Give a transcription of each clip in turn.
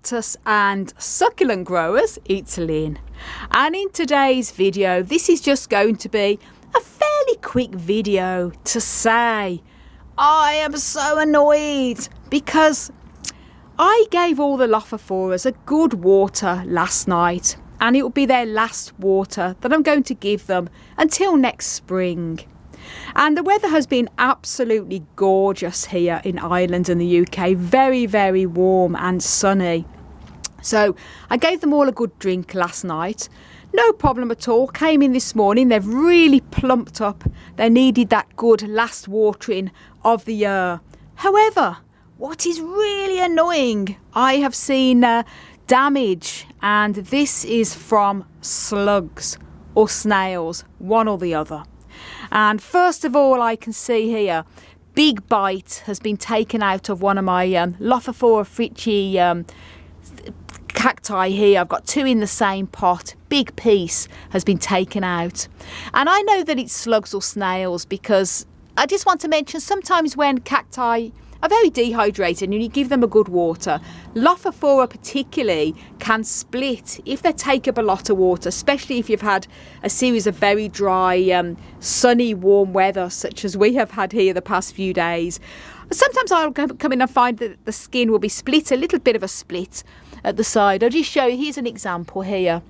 cactus and succulent growers, it's Lynn. And in today's video, this is just going to be a fairly quick video to say I am so annoyed because I gave all the Lophophoras a good water last night, and it will be their last water that I'm going to give them until next spring. And the weather has been absolutely gorgeous here in Ireland and the UK. Very, very warm and sunny. So I gave them all a good drink last night. No problem at all. Came in this morning. They've really plumped up. They needed that good last watering of the year. However, what is really annoying, I have seen damage, and this is from slugs or snails, one or the other. And first of all, I can see here, big bite has been taken out of one of my Lophophora Cacti cacti here. I've got two in the same pot. Big piece has been taken out. And I know that it's slugs or snails because I just want to mention sometimes when cacti are very dehydrated and you give them a good water, Lophophora particularly can split if they take up a lot of water, especially if you've had a series of very dry, sunny, warm weather such as we have had here the past few days. Sometimes I'll come in and find that the skin will be split, a little bit of a split at the side. I'll just show you, here's an example here.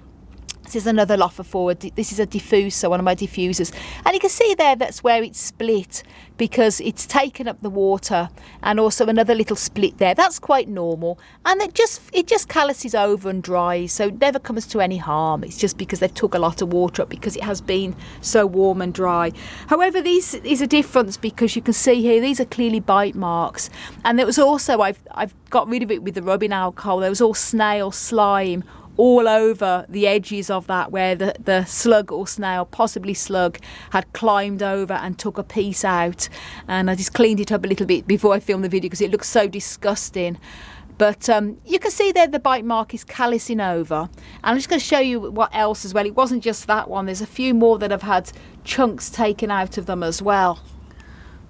This is another Lophophora. This is a diffuser, one of my diffusers. And you can see there that's where it's split because it's taken up the water, and also another little split there. That's quite normal. And it just calluses over and dries, so it never comes to any harm. It's just because they've took a lot of water up because it has been so warm and dry. However, this is a difference because you can see here, these are clearly bite marks. And there was also, I've got rid of it with the rubbing alcohol. There was all snail slime all over the edges of that where the slug or snail, possibly slug, had climbed over and took a piece out. And I just cleaned it up a little bit before I filmed the video because it looks so disgusting. But you can see there the bite mark is callousing over. And I'm just going to show you what else as well. It wasn't just that one. There's a few more that have had chunks taken out of them as well.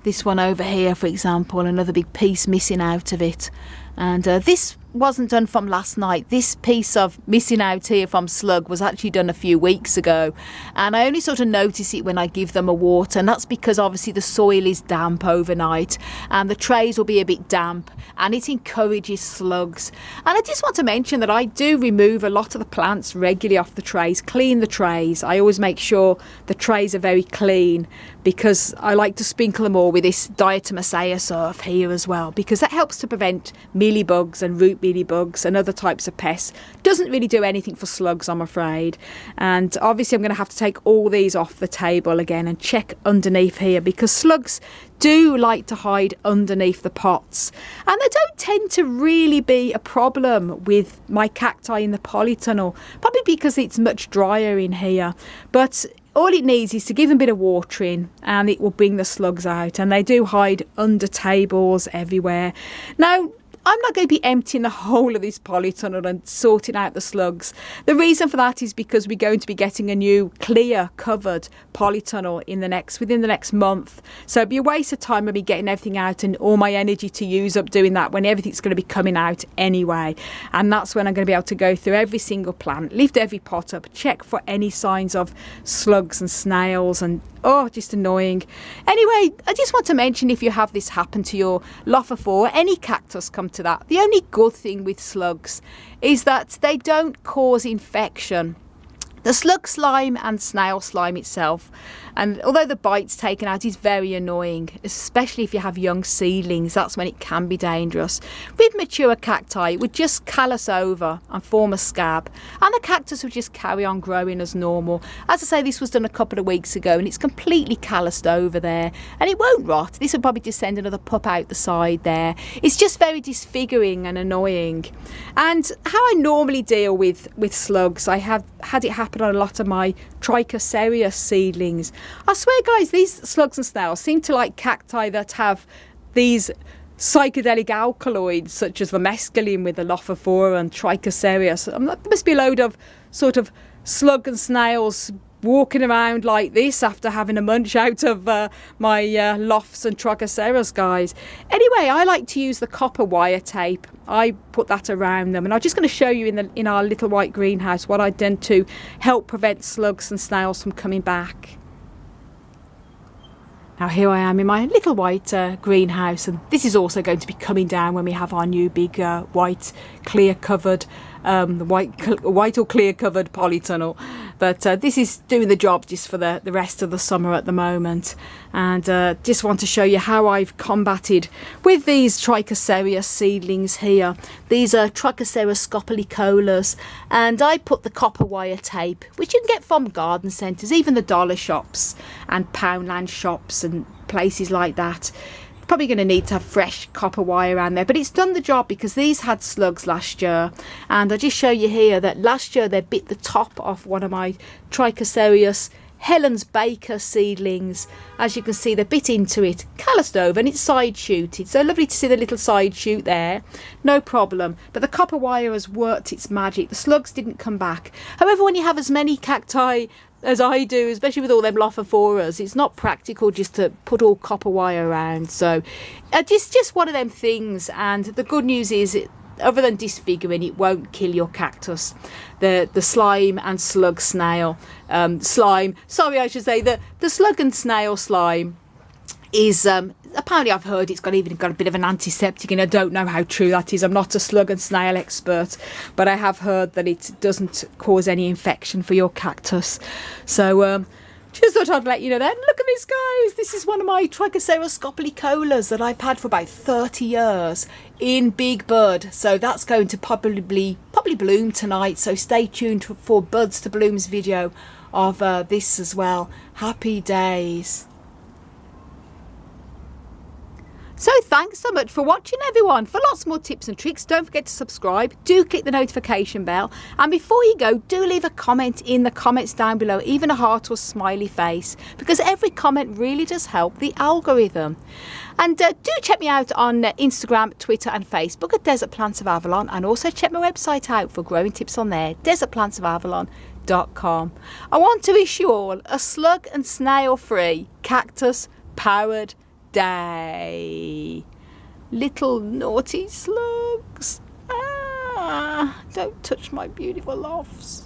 This one over here, for example, another big piece missing out of it. And this wasn't done from last night. This piece of missing out here from slug was actually done a few weeks ago, and I only sort of notice it when I give them a water, and that's because obviously the soil is damp overnight and the trays will be a bit damp, and it encourages slugs. And I just want to mention that I do remove a lot of the plants regularly off the trays, clean the trays. I always make sure the trays are very clean because I like to sprinkle them all with this diatomaceae surf here as well, because that helps to prevent mealybugs and root mealybugs and other types of pests. Doesn't really do anything for slugs, I'm afraid. And obviously I'm going to have to take all these off the table again and check underneath here, because slugs do like to hide underneath the pots, and they don't tend to really be a problem with my cacti in the polytunnel, probably because it's much drier in here. But all it needs is to give them a bit of watering and it will bring the slugs out, and they do hide under tables everywhere. Now, I'm not going to be emptying the whole of this polytunnel and sorting out the slugs. The reason for that is because we're going to be getting a new clear covered polytunnel within the next month. So it'd be a waste of time of me getting everything out and all my energy to use up doing that when everything's going to be coming out anyway. And that's when I'm going to be able to go through every single plant, lift every pot up, check for any signs of slugs and snails, and just annoying. Anyway, I just want to mention, if you have this happen to your Lophophora, any cactus come to that, the only good thing with slugs is that they don't cause infection. The slug slime and snail slime itself, and although the bite's taken out, is very annoying, especially if you have young seedlings. That's when it can be dangerous. With mature cacti, it would just callus over and form a scab, and the cactus would just carry on growing as normal. As I say, this was done a couple of weeks ago and it's completely calloused over there, and it won't rot. This will probably just send another pup out the side there. It's just very disfiguring and annoying. And how I normally deal with slugs, I have had it happen on a lot of my Trichocereus seedlings. I swear, guys, these slugs and snails seem to like cacti that have these psychedelic alkaloids such as the mescaline with the Lophophora and Trichocereus. There must be a load of sort of slug and snails walking around like this after having a munch out of my lofts and Trichoceras, guys. Anyway, I like to use the copper wire tape. I put that around them, and I'm just going to show you in our little white greenhouse what I've done to help prevent slugs and snails from coming back. Now here I am in my little white greenhouse, and this is also going to be coming down when we have our new big white clear covered white or clear covered polytunnel. But this is doing the job just for the rest of the summer at the moment. And just want to show you how I've combated with these Trichocereus seedlings here. These are Trichocereus scopolicolas, and I put the copper wire tape, which you can get from garden centres, even the dollar shops and Poundland shops and places like that. Probably going to need to have fresh copper wire around there, but it's done the job because these had slugs last year. And I just show you here that last year they bit the top off one of my Trichocereus Helen's Baker seedlings. As you can see, they bit into it, calloused over, and it's side shooted. So lovely to see the little side shoot there, no problem. But the copper wire has worked its magic. The slugs didn't come back. However, when you have as many cacti as I do, especially with all them Lophophoras, it's not practical just to put all copper wire around. So just one of them things. And the good news is, other than disfiguring, it won't kill your cactus. The slime and slug snail slime, sorry, I should say the slug and snail slime is apparently, I've heard it's even got a bit of an antiseptic, and I don't know how true that is. I'm not a slug and snail expert, but I have heard that it doesn't cause any infection for your cactus. So just thought I'd let you know that. Look at this, guys. This is one of my Trichocereus scopolicolas that I've had for about 30 years in big bud. So that's going to probably bloom tonight. So stay tuned for Buds to Bloom's video of this as well. Happy days. So thanks so much for watching, everyone. For lots more tips and tricks, don't forget to subscribe. Do click the notification bell. And before you go, do leave a comment in the comments down below, even a heart or smiley face, because every comment really does help the algorithm. And do check me out on Instagram, Twitter and Facebook at Desert Plants of Avalon. And also check my website out for growing tips on there, desertplantsofavalon.com. I want to wish you all a slug and snail free, cactus powered day. Little naughty slugs. Don't touch my beautiful lofts.